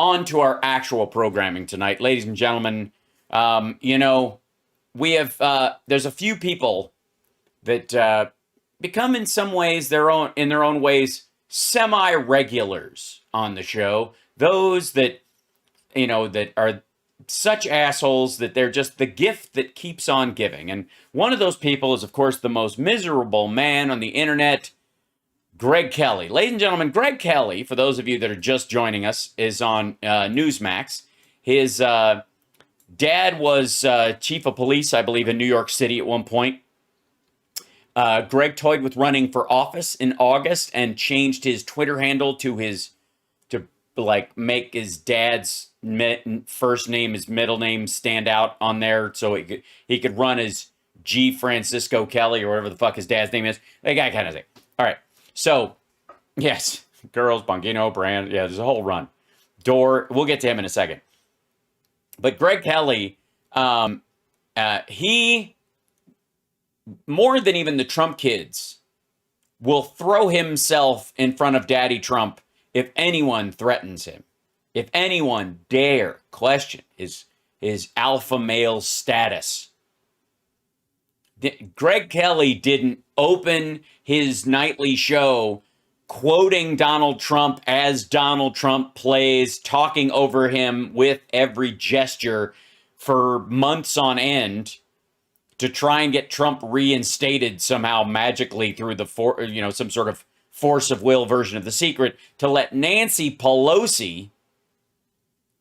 on to our actual programming tonight. Ladies and gentlemen, we have, there's a few people that become in some ways in their own ways, semi-regulars on the show. Those that, that are such assholes that they're just the gift that keeps on giving. And one of those people is, of course, the most miserable man on the internet, Greg Kelly. Ladies and gentlemen, Greg Kelly, for those of you that are just joining us, is on Newsmax. His dad was chief of police, I believe, in New York City at one point. Greg toyed with running for office in August and changed his Twitter handle to make his dad's first name, his middle name stand out on there, so he could run as G. Francisco Kelly or whatever the fuck his dad's name is. That guy kind of thing. All right. So, yes, girls, Bongino, brand, yeah, there's a whole run. We'll get to him in a second. But Greg Kelly, he, more than even the Trump kids, will throw himself in front of Daddy Trump if anyone threatens him. If anyone dare question his alpha male status. Greg Kelly didn't open his nightly show quoting Donald Trump as Donald Trump plays, talking over him with every gesture for months on end to try and get Trump reinstated somehow magically through some sort of force of will version of The Secret, to let Nancy Pelosi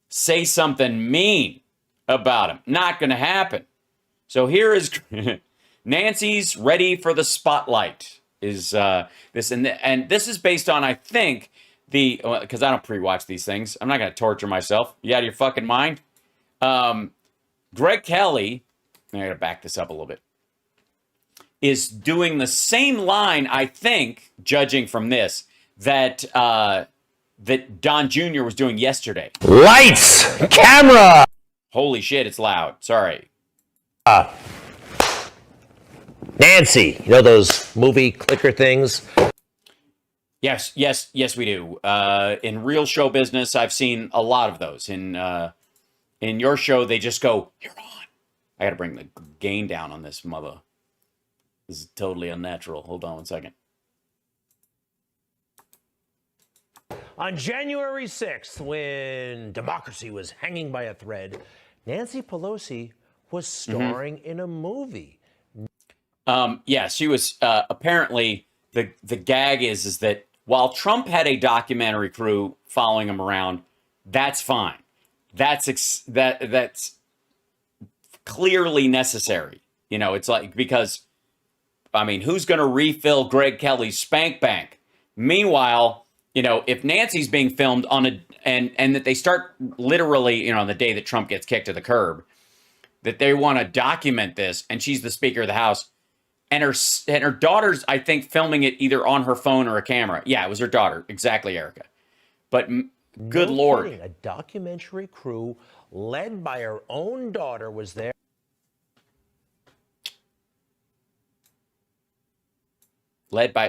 say something mean about him. Not going to happen. So here is Nancy's ready for the spotlight. Is this and this is based on, I think, because I don't pre-watch these things. I'm not going to torture myself. You out of your fucking mind? Greg Kelly, I got to back this up a little bit, is doing the same line, I think, judging from this, that Don Jr. was doing yesterday. Lights! Camera! Holy shit, it's loud. Sorry. Nancy, you know those movie clicker things? Yes, we do. In real show business, I've seen a lot of those. In your show, they just go, "You're on." I got to bring the gain down on this mother. This is totally unnatural. Hold on one second. On January 6th, when democracy was hanging by a thread, Nancy Pelosi was starring in a movie. Yeah, she was apparently the gag is that while Trump had a documentary crew following him around, that's fine. That's clearly necessary. It's like, because who's going to refill Greg Kelly's spank bank? Meanwhile, if Nancy's being filmed and that they start literally, on the day that Trump gets kicked to the curb, that they want to document this, and she's the Speaker of the House, and her daughter's, I think, filming it either on her phone or a camera. Yeah, it was her daughter. Exactly, Erica. But good Lord. Kidding. A documentary crew led by her own daughter was there.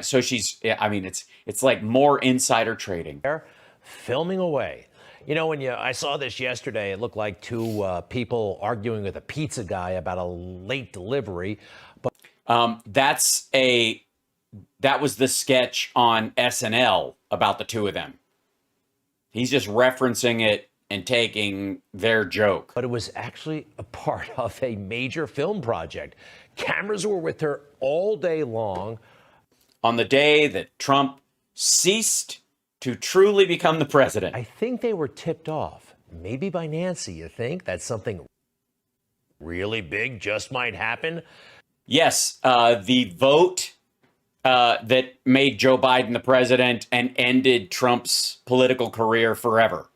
So she's, it's like more insider trading. Filming away. When I saw this yesterday, it looked like two people arguing with a pizza guy about a late delivery. But that was the sketch on SNL about the two of them. He's just referencing it and taking their joke. But it was actually a part of a major film project. Cameras were with her all day long. On the day that Trump ceased to truly become the president. I think they were tipped off, maybe by Nancy. You think that something really big just might happen? Yes, the vote that made Joe Biden the president and ended Trump's political career forever.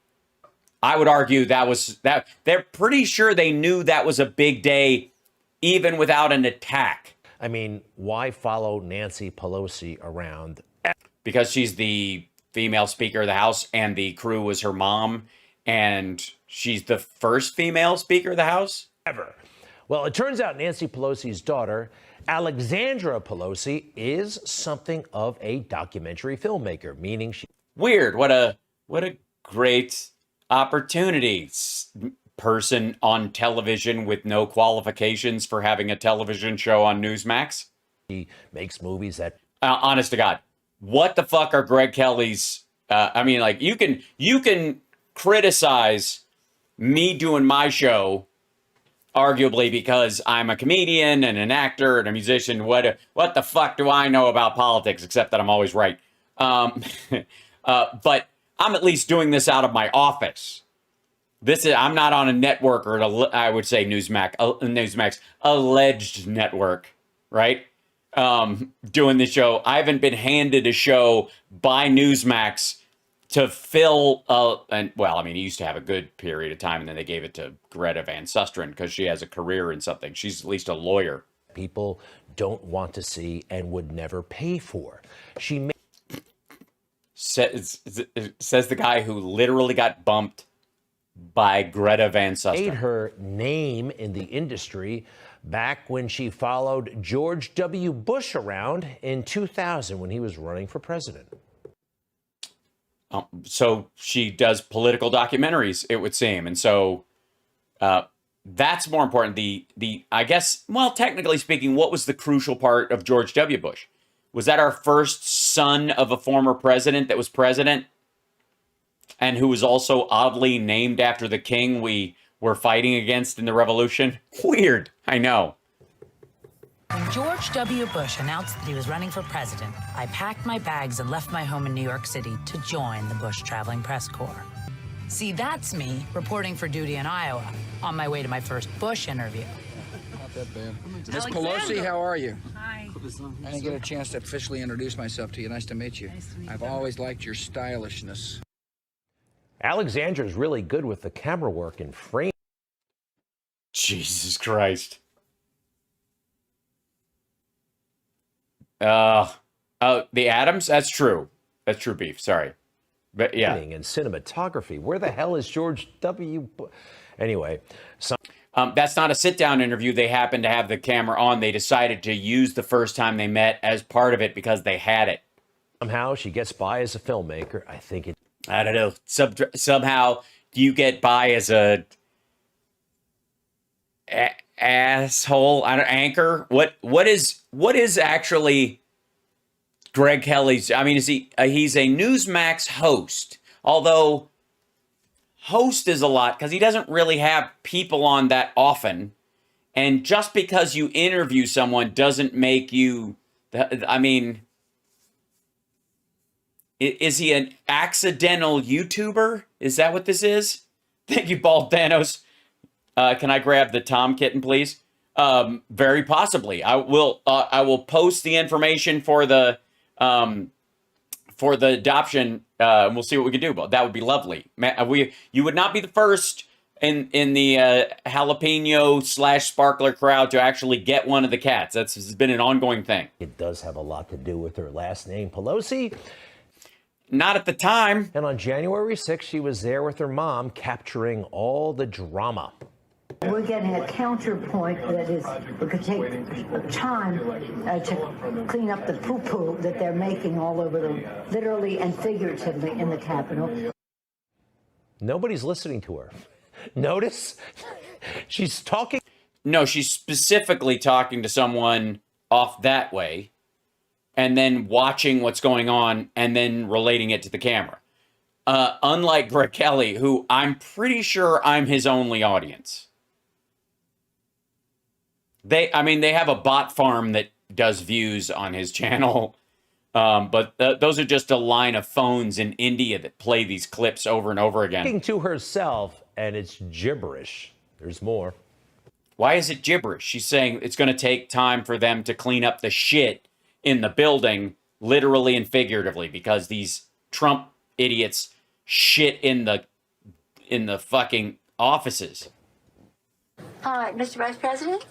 I would argue that they're pretty sure they knew that was a big day, even without an attack. Why follow Nancy Pelosi around? Because she's the female Speaker of the House, and the crew was her mom, and she's the first female Speaker of the House ever. Well, it turns out Nancy Pelosi's daughter, Alexandra Pelosi, is something of a documentary filmmaker, meaning she... Weird. What a great Opportunities. Person on television with no qualifications for having a television show on Newsmax. He makes movies that Honest to God, what the fuck are Greg Kelly's? I mean, like you can criticize me doing my show, arguably because I'm a comedian and an actor and a musician. What the fuck do I know about politics except that I'm always right? But I'm at least doing this out of my office. I'm not on a network or I would say Newsmax alleged network, right? Doing the show. I haven't been handed a show by Newsmax to fill and well, I mean, he used to have a good period of time and then they gave it to Greta Van Susteren because she has a career in something. She's at least a lawyer. people don't want to see and would never pay for. She says the guy who literally got bumped by Greta Van Susteren. made her name in the industry back when she followed George W. Bush around in 2000 when he was running for president. So she does political documentaries, it would seem. And so that's more important. I guess, well, technically speaking, what was the crucial part of George W. Bush? Was that our first son of a former president that was president and who was also oddly named after the king we were fighting against in the revolution? Weird, I know. When George W. Bush announced that he was running for president, I packed my bags and left my home in New York City to join the Bush Traveling Press Corps. See, that's me reporting for duty in Iowa on my way to my first Bush interview. Not that bad. Miss Pelosi, how are you? Hi. I didn't get a chance to officially introduce myself to you. Nice to meet you. I've always liked your stylishness. Alexandra's really good with the camera work and frame. Jesus Christ. The Adams? That's true. That's true beef. Sorry. But yeah. And cinematography. Where the hell is George W. Anyway, that's not a sit-down interview. They happened to have the camera on. They decided to use the first time they met as part of it because they had it. somehow she gets by as a filmmaker. I don't know. Somehow you get by as a asshole. Anchor. What is actually Greg Kelly's? I mean, is he's a Newsmax host, although host is a lot because he doesn't really have people on that often. And just because you interview someone doesn't make you, I mean, is he an accidental YouTuber? Is that what this is? Thank you, Bald Thanos. Can I grab the Tom kitten, please? Very possibly. I will post the information for the adoption. And we'll see what we can do. But that would be lovely. You would not be the first in the jalapeno / sparkler crowd to actually get one of the cats. That's been an ongoing thing. It does have a lot to do with her last name, Pelosi. Not at the time. And on January 6th, she was there with her mom, capturing all the drama. We're getting a counterpoint that is, we could take time to clean up the poo-poo that they're making all over literally and figuratively in the Capitol. Nobody's listening to her. Notice? She's talking. No, she's specifically talking to someone off that way and then watching what's going on and then relating it to the camera. Unlike Greg Kelly, who I'm pretty sure I'm his only audience. They have a bot farm that does views on his channel. But those are just a line of phones in India that play these clips over and over again. Talking to herself, and it's gibberish. There's more. Why is it gibberish? She's saying it's going to take time for them to clean up the shit in the building, literally and figuratively, because these Trump idiots shit in the fucking offices. Hi, Mr. Vice President?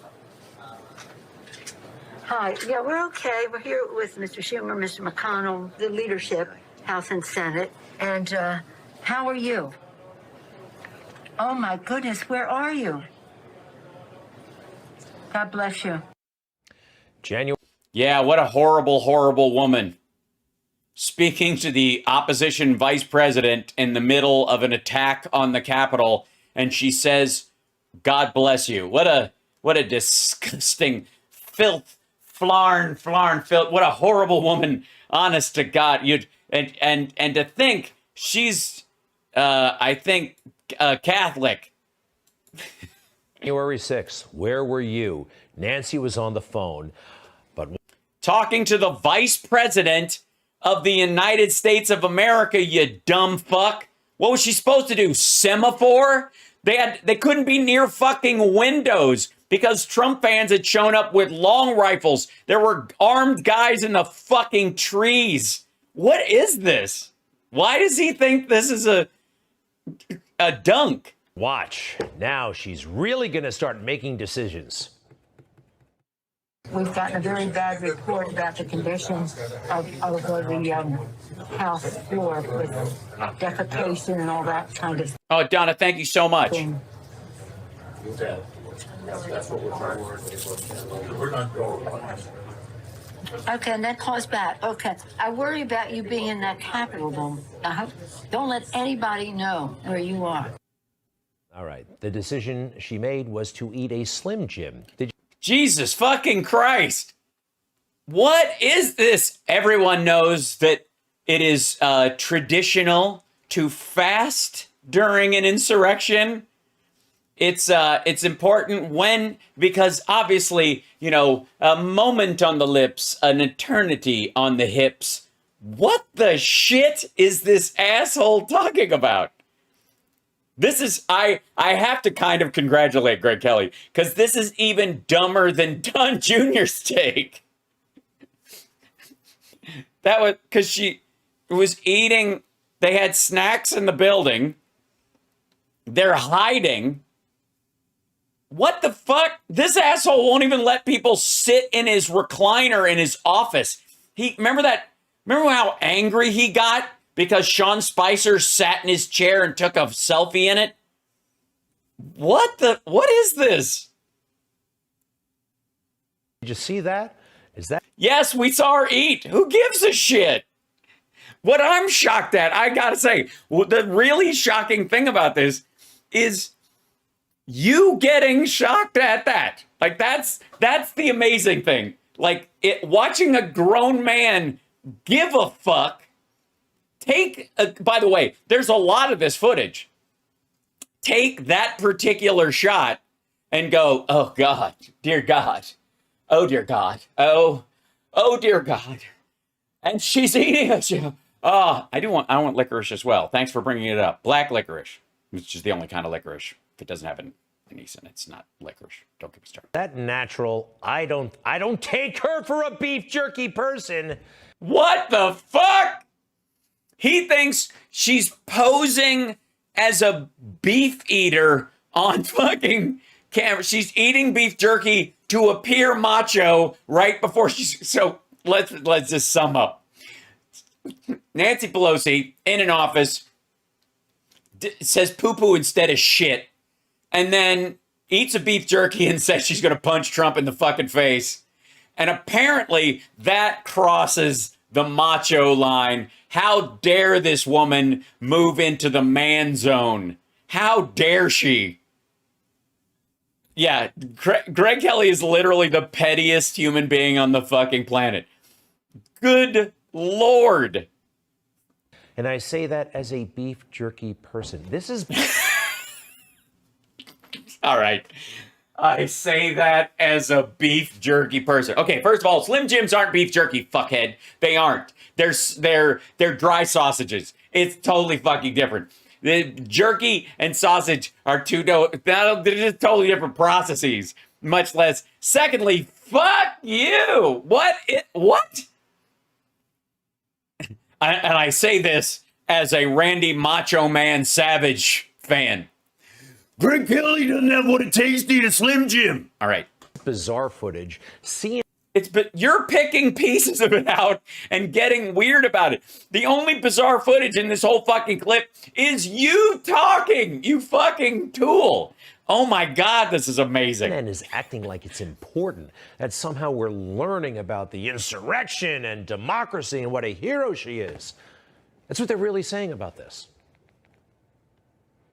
Hi, yeah, we're okay. We're here with Mr. Schumer, Mr. McConnell, the leadership, House and Senate. And how are you? Oh my goodness, where are you? God bless you. January. Yeah, what a horrible, horrible woman. speaking to the opposition vice president in the middle of an attack on the Capitol, and she says, "God bless you." What a disgusting filth, flarn, filth. What a horrible woman. Honest to God, and to think she's, I think, Catholic. January 6th, where were you? Nancy was on the phone, but Talking to the vice president of the United States of America, you dumb fuck. What was she supposed to do? Semaphore? They couldn't be near fucking windows because Trump fans had shown up with long rifles. There were armed guys in the fucking trees. What is this? Why does he think this is a dunk? watch. Now she's really going to start making decisions. We've gotten a very bad report about the conditions of the House floor with defecation and all that kind of Oh, Donna, thank you so much. thing. That's what we're trying to do. We're not going. Okay, and that calls back. Okay, I worry about you being in that Capitol Dome. Don't let anybody know where you are. All right. The decision she made was to eat a Slim Jim. Did Jesus fucking Christ. What is this? Everyone knows that it is traditional to fast during an insurrection. It's important when, because obviously, you know, a moment on the lips, an eternity on the hips. What the shit is this asshole talking about? This is, I have to kind of congratulate Greg Kelly, because this is even dumber than Don Jr.'s take. That was, because she was eating, they had snacks in the building. They're hiding. What the fuck? This asshole won't even let people sit in his recliner in his office. Remember how angry he got because Sean Spicer sat in his chair and took a selfie in it? What is this? you see that? Is that? Yes, we saw her eat. Who gives a shit? What I'm shocked at, I gotta say, the really shocking thing about this is you getting shocked at that. Like, that's the amazing thing. Like, watching a grown man give a fuck. By the way, there's a lot of this footage. Take that particular shot and go, oh God, dear God. Oh dear God. Oh dear God. And she's eating it. Oh, I want licorice as well. Thanks for bringing it up. Black licorice, which is the only kind of licorice. If it doesn't have an anise in it, it's not licorice. Don't get me started. That natural. I don't take her for a beef jerky person. What the fuck? He thinks she's posing as a beef eater on fucking camera. She's eating beef jerky to appear macho right before she's... So let's just sum up. Nancy Pelosi in an office says poo-poo instead of shit, and then eats a beef jerky and says she's going to punch Trump in the fucking face. And apparently that crosses the macho line. How dare this woman move into the man zone? How dare she? Yeah, Greg Kelly is literally the pettiest human being on the fucking planet. Good Lord. And I say that as a beef jerky person. This is... All right. I say that as a beef jerky person. Okay, first of all, Slim Jims aren't beef jerky, fuckhead. They aren't. They're dry sausages. It's totally fucking different. The jerky and sausage are they're just totally different processes, much less. Secondly, fuck you. What? And I say this as a Randy Macho Man Savage fan. Greg Kelly doesn't have what it takes to eat a Slim Jim. All right. bizarre footage. But you're picking pieces of it out and getting weird about it. The only bizarre footage in this whole fucking clip is you talking, you fucking tool. Oh my God, this is amazing. And is acting like it's important that somehow we're learning about the insurrection and democracy and what a hero she is. That's what they're really saying about this.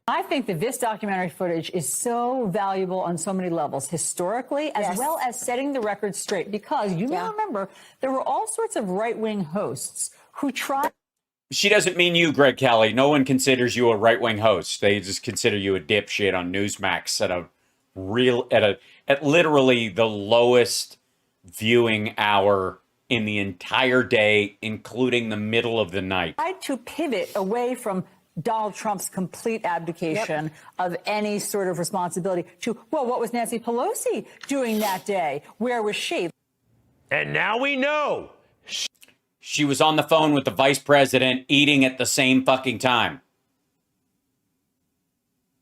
I think that this documentary footage is so valuable on so many levels, historically, as well as setting the record straight, because you may remember there were all sorts of right-wing hosts who tried. She doesn't mean you, Greg Kelly. No one considers you a right-wing host. They just consider you a dipshit on Newsmax at literally the lowest viewing hour in the entire day, including the middle of the night. Tried to pivot away from Donald Trump's complete abdication of any sort of responsibility to, well, what was Nancy Pelosi doing that day? Where was she? And now we know. She was on the phone with the vice president eating at the same fucking time.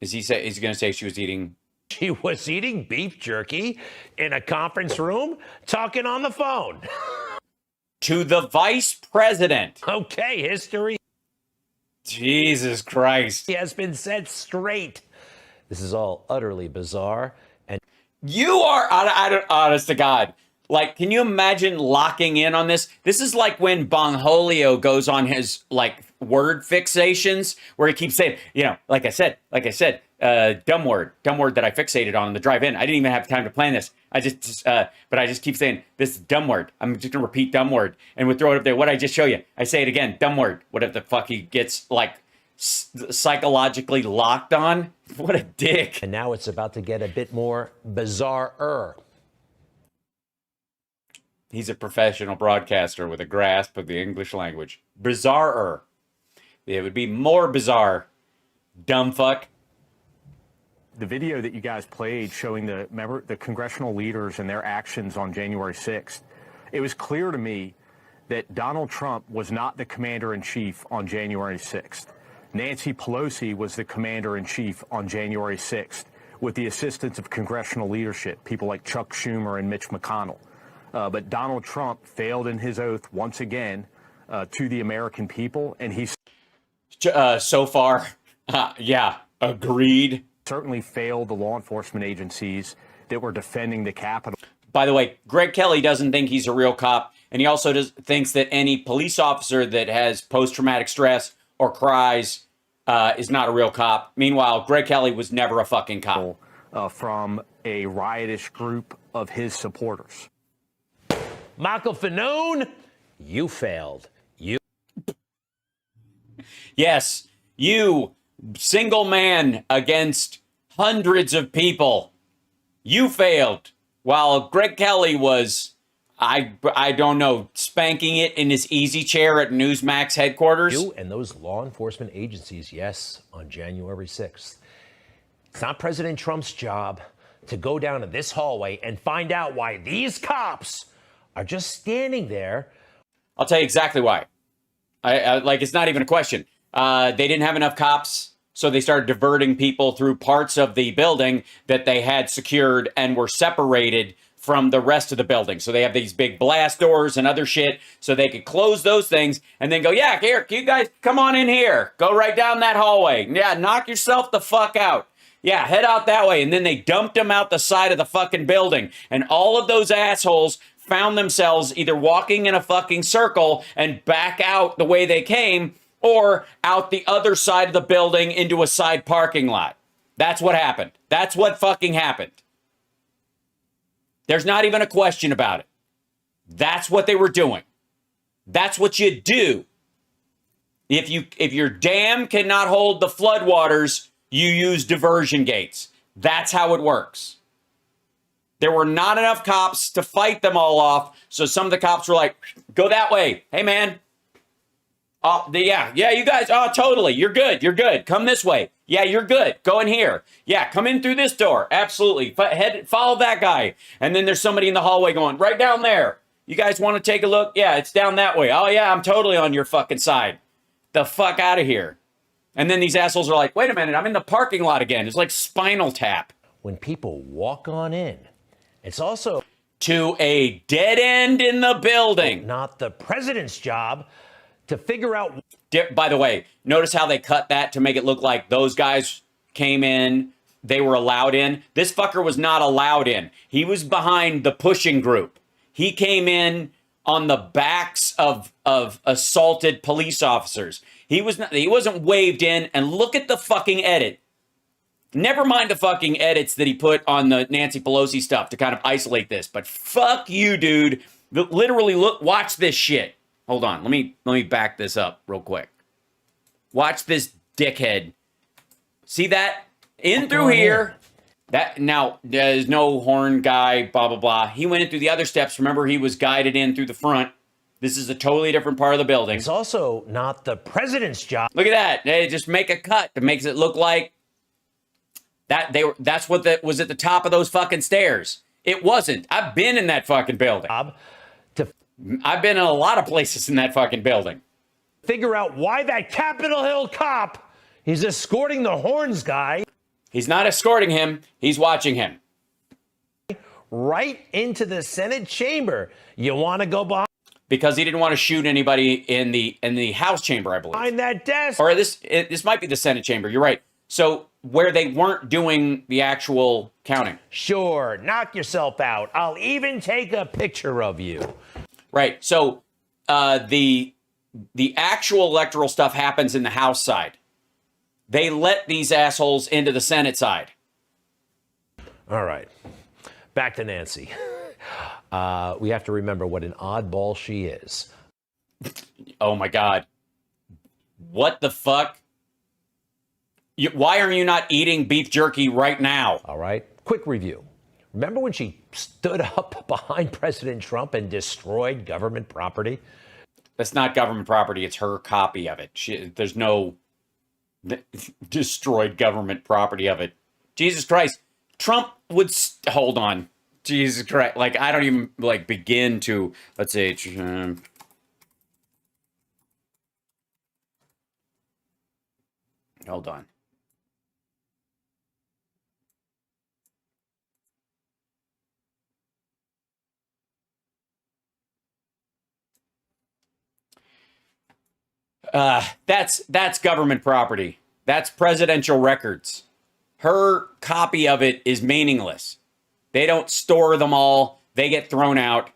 Is he going to say she was eating? She was eating beef jerky in a conference room, talking on the phone. To the vice president. Okay, history. Jesus Christ. He has been set straight. This is all utterly bizarre. And you are, honest to God, like, can you imagine locking in on this? This is like when Bongholio goes on his, like, word fixations, where he keeps saying, you know, like I said, dumb word that I fixated on the drive in. I didn't even have time to plan this. But I just keep saying this dumb word. I'm just gonna repeat dumb word, and we throw it up there. What I just show you? I say it again, dumb word. What if the fuck he gets like psychologically locked on? What a dick. And now it's about to get a bit more bizarre-er. He's a professional broadcaster with a grasp of the English language. Bizarre-er. It would be more bizarre. Dumb fuck. The video that you guys played showing the congressional leaders and their actions on January 6th, it was clear to me that Donald Trump was not the commander-in-chief on January 6th. Nancy Pelosi was the commander-in-chief on January 6th with the assistance of congressional leadership, people like Chuck Schumer and Mitch McConnell. But Donald Trump failed in his oath once again to the American people, and he's so far, agreed. Certainly failed the law enforcement agencies that were defending the Capitol. By the way, Greg Kelly doesn't think he's a real cop, and he also thinks that any police officer that has post-traumatic stress or cries is not a real cop. Meanwhile, Greg Kelly was never a fucking cop. From a riotous group of his supporters. Michael Fanone, you failed. Yes, you, single man against hundreds of people. You failed. While Greg Kelly was, I don't know, spanking it in his easy chair at Newsmax headquarters. You and those law enforcement agencies, yes, on January 6th. It's not President Trump's job to go down to this hallway and find out why these cops are just standing there. I'll tell you exactly why. Like, it's not even a question. They didn't have enough cops, so they started diverting people through parts of the building that they had secured and were separated from the rest of the building. So they have these big blast doors and other shit, so they could close those things and then go, yeah, here, you guys come on in here. Go right down that hallway. Yeah, knock yourself the fuck out. Yeah, head out that way. And then they dumped them out the side of the fucking building. And all of those assholes found themselves either walking in a fucking circle and back out the way they came, or out the other side of the building into a side parking lot. That's what happened. That's what fucking happened. There's not even a question about it. That's what they were doing. That's what you do. If your dam cannot hold the floodwaters, you use diversion gates. That's how it works. There were not enough cops to fight them all off, so some of the cops were like, go that way. Hey, man. Yeah, you guys, totally. You're good. Come this way. Yeah, you're good. Go in here. Yeah, come in through this door. Absolutely. Follow that guy. And then there's somebody in the hallway going, right down there. You guys want to take a look? Yeah, it's down that way. Oh, yeah, I'm totally on your fucking side. The fuck out of here. And then these assholes are like, wait a minute, I'm in the parking lot again. It's like Spinal Tap. When people walk on in, it's also to a dead end in the building. Not the president's job to figure out. By the way, notice how they cut that to make it look like those guys came in they were allowed in. This fucker was not allowed in. He was behind the pushing group. He came in on the backs of assaulted police officers. He wasn't waved in, and look at the fucking edit. Never mind the fucking edits that he put on the Nancy Pelosi stuff to kind of isolate this, but fuck you, dude. Literally, watch this shit. Hold on, let me back this up real quick. Watch this dickhead. See that? In through here. That now there's no horn guy, blah blah blah. He went in through the other steps. Remember, he was guided in through the front. This is a totally different part of the building. It's also not the president's job. Look at that. They just make a cut that makes it look like that's what was at the top of those fucking stairs. It wasn't. I've been in that fucking building. I've been in a lot of places in that fucking building. Figure out why that Capitol Hill cop is escorting the horns guy. He's not escorting him. He's watching him. Right into the Senate chamber. You want to go behind? Because he didn't want to shoot anybody in the House chamber, I believe. Behind that desk. Or this might be the Senate chamber. You're right. So where they weren't doing the actual counting. Sure. Knock yourself out. I'll even take a picture of you. Right. So the actual electoral stuff happens in the House side. They let these assholes into the Senate side. All right. Back to Nancy. We have to remember what an oddball she is. Oh, my God. What the fuck? Why are you not eating beef jerky right now? All right. Quick review. Remember when she stood up behind President Trump and destroyed government property? That's not government property. It's her copy of it. There's no destroyed government property of it. Jesus Christ. Trump would hold on. Jesus Christ. Like, I don't even begin to, let's say, hold on. That's government property. That's presidential records. Her copy of it is meaningless. They don't store them all. They get thrown out.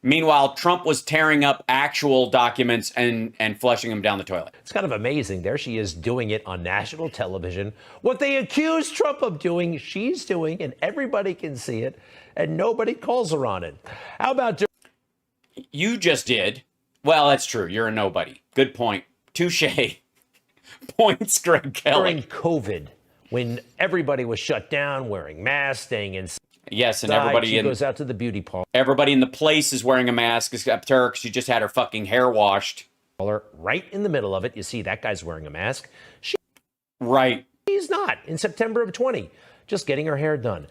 Meanwhile, Trump was tearing up actual documents and flushing them down the toilet. It's kind of amazing. There she is doing it on national television. What they accuse Trump of doing, she's doing, and everybody can see it, and nobody calls her on it. How about... You just did. Well, that's true. You're a nobody. Good point. Touche. Points, Greg Kelly. During COVID, when everybody was shut down, wearing masks, staying inside. Yes, and everybody goes out to the beauty parlor. Everybody in the place is wearing a mask except her, because she just had her fucking hair washed. Right in the middle of it, you see that guy's wearing a mask. Right. She's not. In September of 20, just getting her hair done.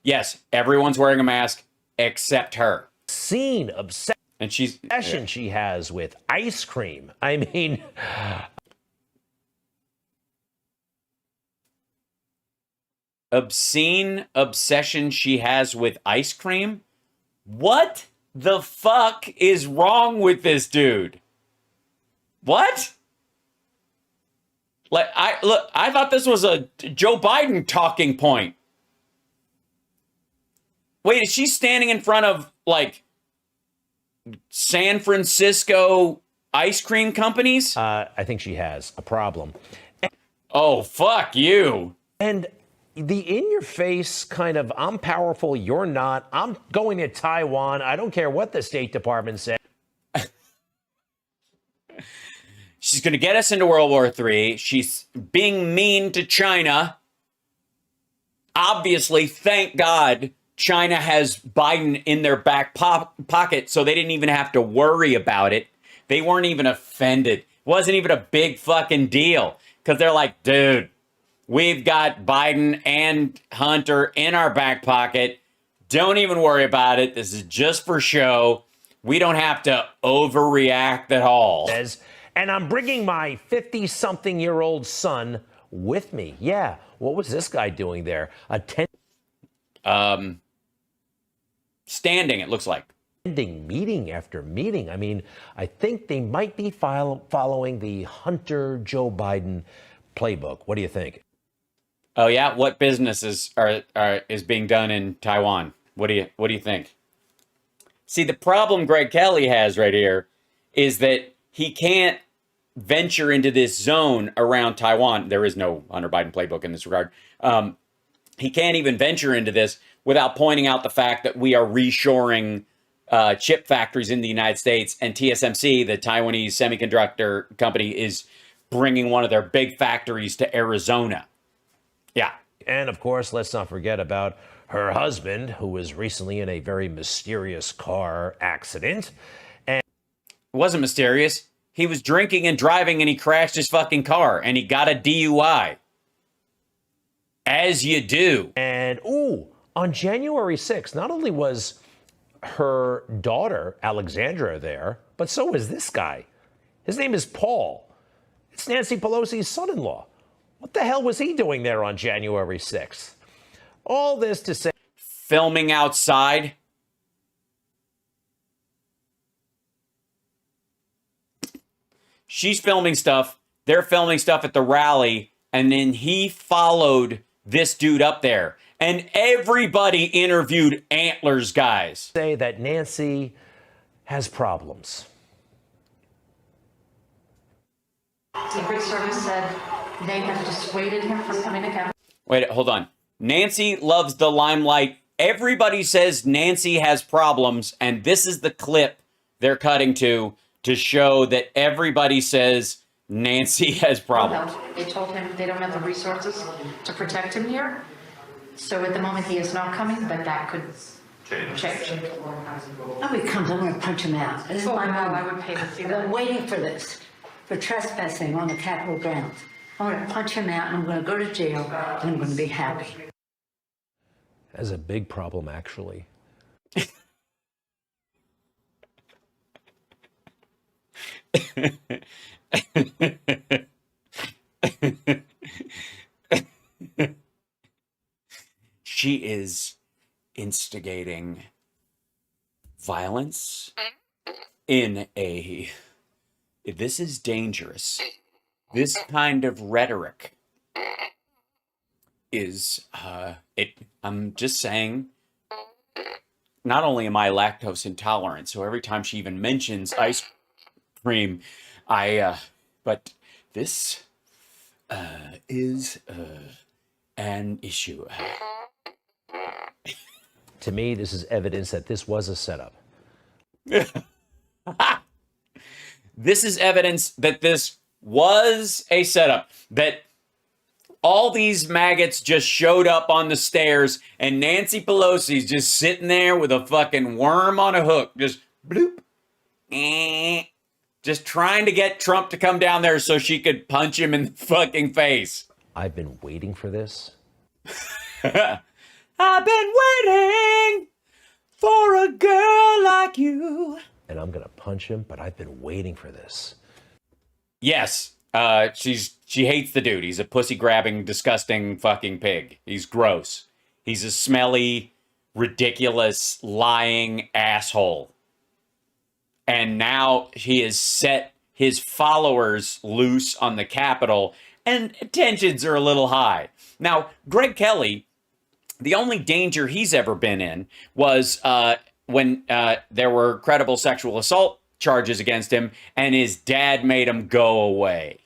Yes, everyone's wearing a mask except her. Obsession and she has with ice cream. I mean... Obscene obsession she has with ice cream? What the fuck is wrong with this dude? What? I thought this was a Joe Biden talking point. Wait, is she standing in front of San Francisco ice cream companies? I think she has a problem. Oh, fuck you. And the in-your-face kind of, I'm powerful, you're not, I'm going to Taiwan, I don't care what the State Department said. She's going to get us into World War III. She's being mean to China. Obviously, thank God, China has Biden in their back pocket, so they didn't even have to worry about it. They weren't even offended. It wasn't even a big fucking deal, because they're like, dude, we've got Biden and Hunter in our back pocket. Don't even worry about it. This is just for show. We don't have to overreact at all. And I'm bringing my 50-something-year-old son with me. Yeah, what was this guy doing there? Standing, it looks like. Meeting after meeting. I mean, I think they might be following the Hunter-Joe Biden playbook. What do you think? Oh yeah, what businesses is being done in Taiwan? What do you think? See, the problem Greg Kelly has right here is that he can't venture into this zone around Taiwan. There is no Hunter Biden playbook in this regard. He can't even venture into this without pointing out the fact that we are reshoring chip factories in the United States, and TSMC, the Taiwanese semiconductor company, is bringing one of their big factories to Arizona. Yeah. And of course, let's not forget about her husband, who was recently in a very mysterious car accident. It wasn't mysterious. He was drinking and driving and he crashed his fucking car and he got a DUI. As you do. And, on January 6th, not only was her daughter, Alexandra, there, but so was this guy. His name is Paul. It's Nancy Pelosi's son-in-law. What the hell was he doing there on January 6th? All this to say... Filming outside. She's filming stuff. They're filming stuff at the rally. And then he followed this dude up there. And everybody interviewed Antlers guys. Say that Nancy has problems. Secret Service said they have dissuaded him from coming to Capitol. Wait, hold on. Nancy loves the limelight. Everybody says Nancy has problems. And this is the clip they're cutting to show that everybody says Nancy has problems. They told him they don't have the resources to protect him here. So at the moment he is not coming, but that could change. Oh, he comes, I'm gonna punch him out. This is my I moment. would pay to see I've that. been waiting for this, for trespassing on the Capitol grounds. I'm gonna punch him out, and I'm gonna go to jail, and I'm gonna be happy. That's a big problem, actually. She is instigating violence in a... This is dangerous. This kind of rhetoric is, I'm just saying, not only am I lactose intolerant, so every time she even mentions ice cream, but this is an issue. To me, this is evidence that this was a setup. This is evidence that this was a setup, that all these maggots just showed up on the stairs and Nancy Pelosi's just sitting there with a fucking worm on a hook, just bloop, just trying to get Trump to come down there so she could punch him in the fucking face. I've been waiting for this. I've been waiting for a girl like you. And I'm going to punch him, but I've been waiting for this. Yes, she hates the dude. He's a pussy-grabbing, disgusting fucking pig. He's gross. He's a smelly, ridiculous, lying asshole. And now he has set his followers loose on the Capitol, and tensions are a little high. Now, Greg Kelly, the only danger he's ever been in was when there were credible sexual assault charges against him, and his dad made him go away.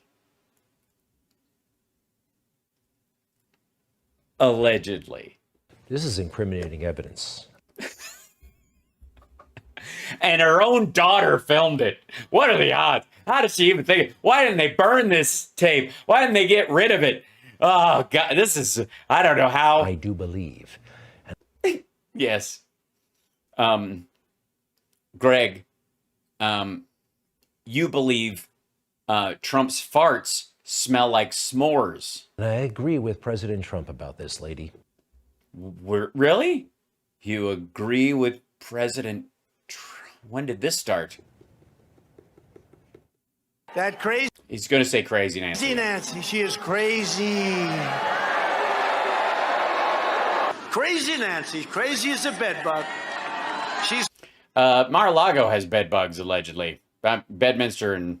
Allegedly. This is incriminating evidence. And her own daughter filmed it. What are the odds? How does she even think it? Why didn't they burn this tape? Why didn't they get rid of it? Oh, God, this is, I don't know how. I do believe. Yes. Greg, you believe Trump's farts smell like s'mores. And I agree with President Trump about this, lady. Really? You agree with President Trump? When did this start? That crazy He's going to say crazy Nancy. Nancy, she is crazy. Crazy Nancy, crazy as a bedbug. She's Mar-a-Lago has bed bugs, allegedly. Bedminster and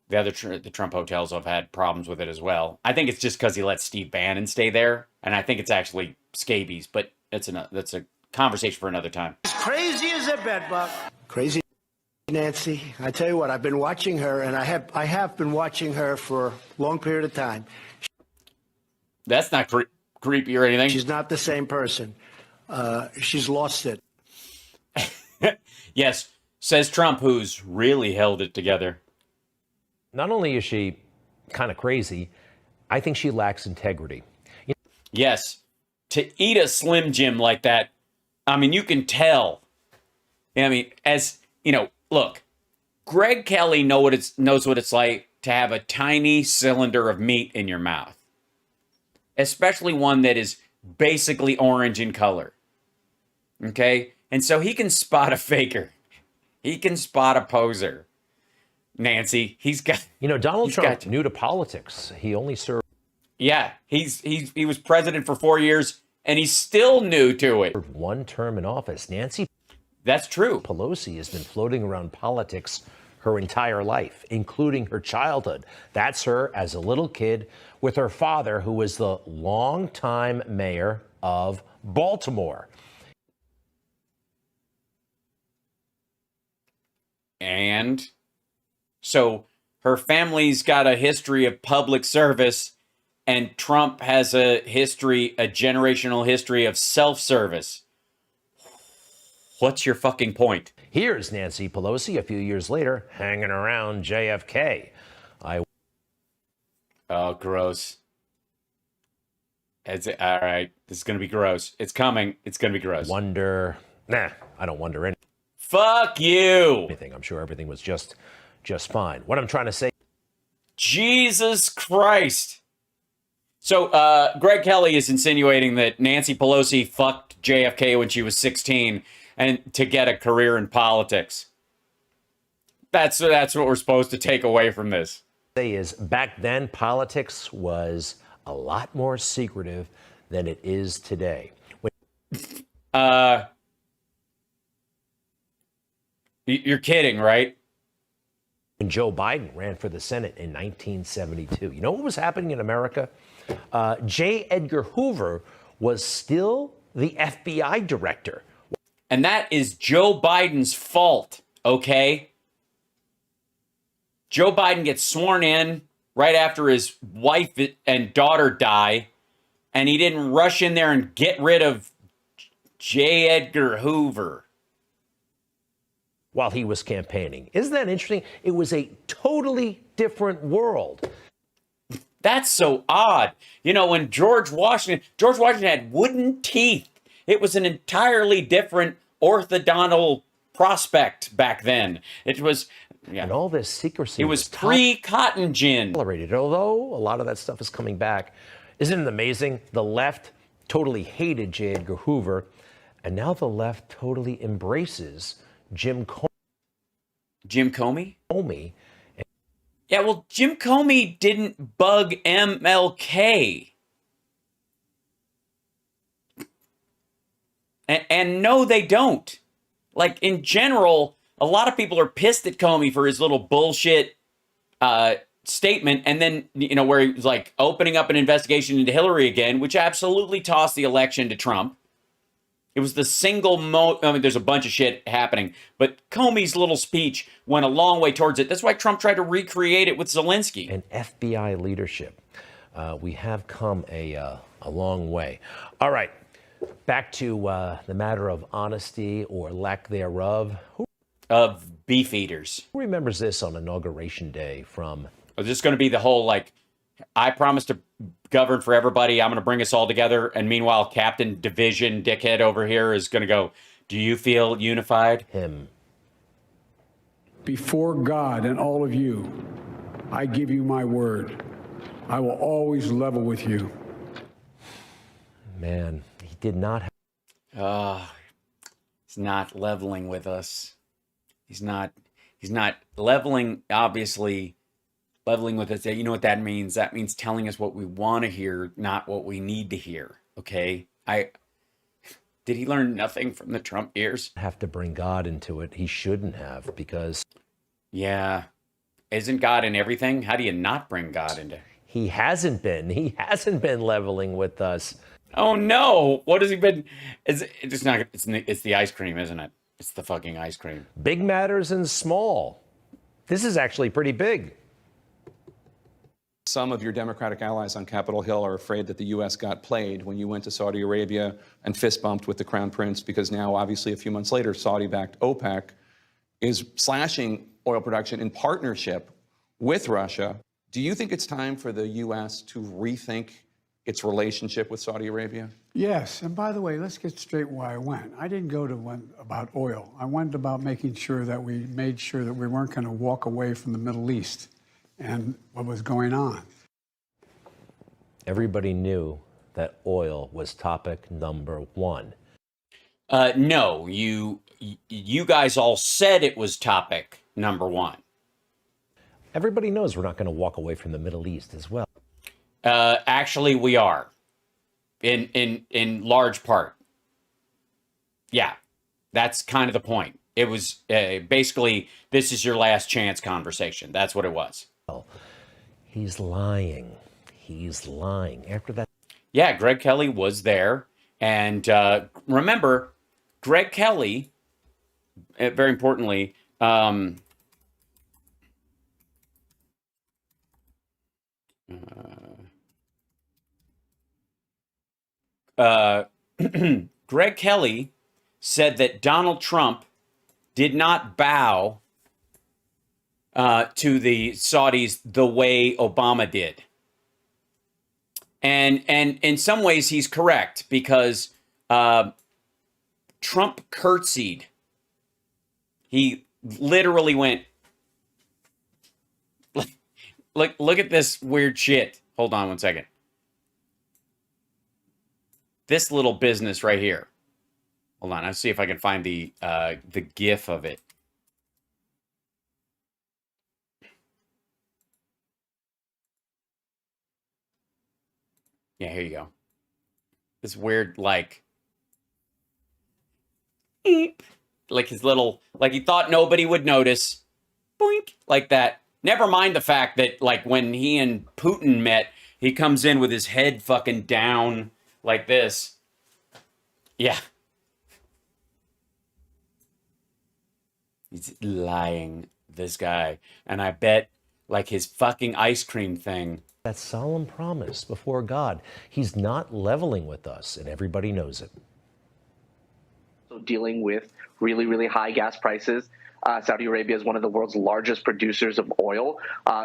The Trump hotels have had problems with it as well. I think it's just because he let Steve Bannon stay there, and I think it's actually scabies. But that's a conversation for another time. As crazy as a bedbug. Crazy Nancy. I tell you what, I've been watching her, and I have been watching her for a long period of time. That's not creepy or anything. She's not the same person. She's lost it. Yes, says Trump, who's really held it together. Not only is she kind of crazy, I think she lacks integrity. Yes, to eat a Slim Jim like that, I mean, you can tell. I mean, as you know, look, Greg Kelly knows what it's like to have a tiny cylinder of meat in your mouth, especially one that is basically orange in color. Okay, and so he can spot a faker, he can spot a poser. Nancy, he's got. Donald Trump new to politics. He only served. Yeah, he was president for 4 years, and he's still new to it. One term in office. Nancy. That's true. Pelosi has been floating around politics her entire life, including her childhood. That's her as a little kid with her father, who was the longtime mayor of Baltimore. And so her family's got a history of public service, and Trump has a generational history of self-service. What's your fucking point? Here's Nancy Pelosi a few years later hanging around JFK. Oh, gross. All right, this is going to be gross. It's coming. It's going to be gross. I don't wonder anything. Fuck you. I'm sure everything was just fine. What I'm trying to say. Jesus Christ. So Greg Kelly is insinuating that Nancy Pelosi fucked JFK when she was 16 and to get a career in politics. That's what we're supposed to take away from this. Is back then politics was a lot more secretive than it is today. You're kidding, right? When Joe Biden ran for the Senate in 1972, you know what was happening in America? J. Edgar Hoover was still the FBI director. And that is Joe Biden's fault, okay? Joe Biden gets sworn in right after his wife and daughter die, and he didn't rush in there and get rid of J. Edgar Hoover while he was campaigning. Isn't that interesting? It was a totally different world. That's so odd. When George Washington had wooden teeth. It was an entirely different orthodontal prospect back then. It was, and all this secrecy. It was pre-cotton gin. Tolerated, although a lot of that stuff is coming back. Isn't it amazing? The left totally hated J. Edgar Hoover, and now the left totally embraces Jim Comey. Jim Comey? Yeah, well, Jim Comey didn't bug MLK. And no, they don't. Like, in general, a lot of people are pissed at Comey for his little bullshit statement. And then, where he was like opening up an investigation into Hillary again, which absolutely tossed the election to Trump. It was the single there's a bunch of shit happening, but Comey's little speech went a long way towards it. That's why Trump tried to recreate it with Zelensky. And FBI leadership. We have come a long way. All right, back to the matter of honesty or lack thereof. Of beefeaters. Who remembers this on Inauguration Day from... Is this going to be the whole, I promise to govern for everybody. I'm going to bring us all together. And meanwhile, Captain Division dickhead over here is going to go, do you feel unified? Him. Before God and all of you, I give you my word. I will always level with you. Man, he did not have... He's not leveling with us. He's not leveling, obviously... Leveling with us, you know what that means? That means telling us what we want to hear, not what we need to hear. Okay? Did he learn nothing from the Trump years? Have to bring God into it. He shouldn't have, because... Yeah. Isn't God in everything? How do you not bring God into? He hasn't been. He hasn't been leveling with us. Oh no! What has he been? It's not. It's the ice cream, isn't it? It's the fucking ice cream. Big matters and small. This is actually pretty big. Some of your Democratic allies on Capitol Hill are afraid that the U.S. got played when you went to Saudi Arabia and fist bumped with the Crown Prince, because now, obviously, a few months later, Saudi-backed OPEC is slashing oil production in partnership with Russia. Do you think it's time for the U.S. to rethink its relationship with Saudi Arabia? Yes, and by the way, let's get straight why I went. I didn't go to one about oil. I went about making sure that we made sure that we weren't going to walk away from the Middle East and what was going on. Everybody knew that oil was topic number one. No, you guys all said it was topic number one. Everybody knows we're not going to walk away from the Middle East as well. Actually, we are, in large part. Yeah, that's kind of the point. It was basically, this is your last chance conversation. That's what it was. He's lying. He's lying. After that. Yeah, Greg Kelly was there. And remember, Greg Kelly, very importantly, Greg Kelly said that Donald Trump did not bow to the Saudis the way Obama did. And in some ways he's correct, because Trump curtsied. He literally went, look at this weird shit. Hold on one second. This little business right here. Hold on, I'll see if I can find the GIF of it. Yeah, here you go. This weird, like his little, like he thought nobody would notice. Boink, like that. Never mind the fact that, like, when he and Putin met, he comes in with his head fucking down like this. Yeah. He's lying, this guy. And I bet, like, his fucking ice cream thing. That solemn promise before God. He's not leveling with us, and everybody knows it. So dealing with really, really high gas prices. Saudi Arabia is one of the world's largest producers of oil.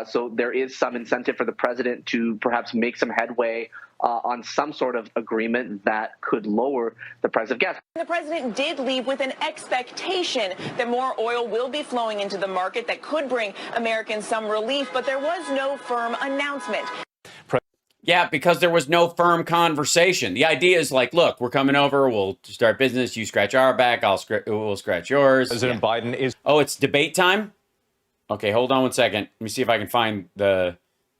So there is some incentive for the president to perhaps make some headway on some sort of agreement that could lower the price of gas. The president did leave with an expectation that more oil will be flowing into the market that could bring Americans some relief, but there was no firm announcement. Yeah, because there was no firm conversation. The idea is like, look, we're coming over. We'll start business. You scratch our back. We'll scratch yours. President Biden is. Oh, it's debate time? Okay, hold on one second. Let me see if I can find the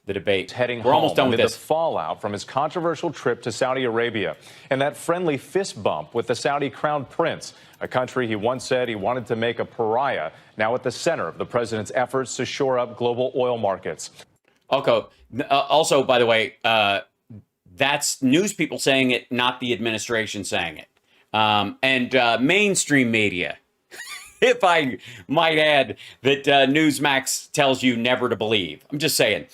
debate. We're almost done with this. The fallout from his controversial trip to Saudi Arabia and that friendly fist bump with the Saudi crown prince, a country he once said he wanted to make a pariah, now at the center of the president's efforts to shore up global oil markets. Okay. Also, by the way, that's news people saying it, not the administration saying it. And mainstream media, if I might add, that Newsmax tells you never to believe. I'm just saying.